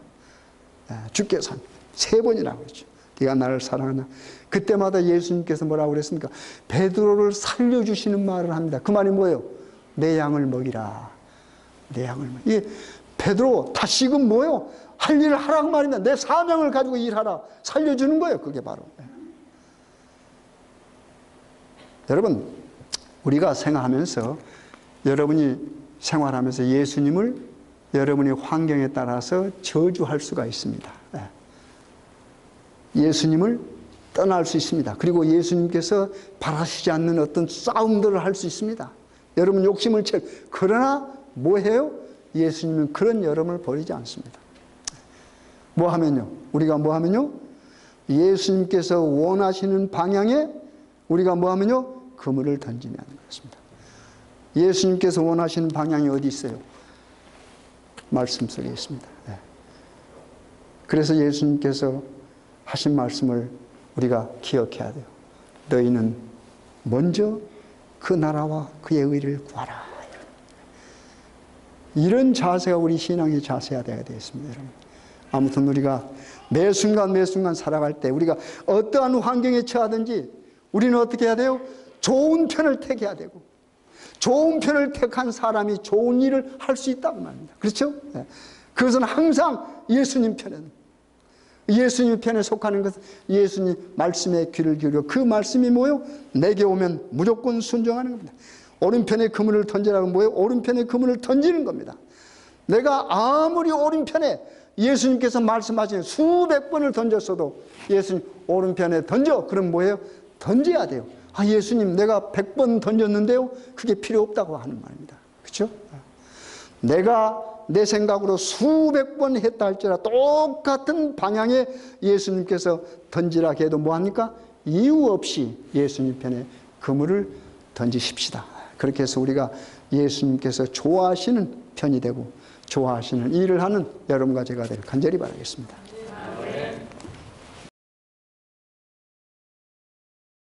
주께서 합니다. 3번이라고 그랬죠. 네가 나를 사랑하냐. 그때마다 예수님께서 뭐라고 그랬습니까? 베드로를 살려주시는 말을 합니다. 그 말이 뭐예요? 내 양을 먹이라. 내 양을 먹이라. 이게 베드로 다시금 뭐예요? 할 일을 하라고 말입니다. 내 사명을 가지고 일하라. 살려주는 거예요. 그게 바로. 여러분 우리가 생활하면서 여러분이 생활하면서 예수님을 여러분의 환경에 따라서 저주할 수가 있습니다. 예수님을 떠날 수 있습니다. 그리고 예수님께서 바라시지 않는 어떤 싸움들을 할 수 있습니다. 여러분 욕심을 채. 그러나 뭐해요? 예수님은 그런 여러분을 버리지 않습니다. 뭐 하면요? 우리가 뭐 하면요? 예수님께서 원하시는 방향에 우리가 뭐 하면요? 그물을 던지면 그렇습니다. 예수님께서 원하시는 방향이 어디 있어요? 말씀 속에 있습니다. 그래서 예수님께서 하신 말씀을 우리가 기억해야 돼요. 너희는 먼저 그 나라와 그의 의를 구하라. 이런 자세가 우리 신앙의 자세가 되어야 되겠습니다, 여러분. 아무튼 우리가 매 순간 매 순간 살아갈 때 우리가 어떠한 환경에 처하든지 우리는 어떻게 해야 돼요? 좋은 편을 택해야 되고, 좋은 편을 택한 사람이 좋은 일을 할 수 있다고 말합니다. 그렇죠? 그것은 항상 예수님 편에는, 예수님 편에 속하는 것은 예수님 말씀에 귀를 기울여 그 말씀이 뭐예요? 내게 오면 무조건 순종하는 겁니다. 오른편에 그물을 던지라고 뭐예요? 오른편에 그물을 던지는 겁니다. 내가 아무리 오른편에 예수님께서 말씀하신 수백 번을 던졌어도 예수님 오른편에 던져. 그럼 뭐예요? 던져야 돼요. 아, 예수님 내가 100번 던졌는데요. 그게 필요 없다고 하는 말입니다. 그렇죠? 내가 내 생각으로 수백 번 했다 할지라도 똑같은 방향에 예수님께서 던지라 해도 뭐합니까? 이유 없이 예수님 편에 그물을 던지십시다. 그렇게 해서 우리가 예수님께서 좋아하시는 편이 되고 좋아하시는 일을 하는 여러분과 제가 되길 간절히 바라겠습니다.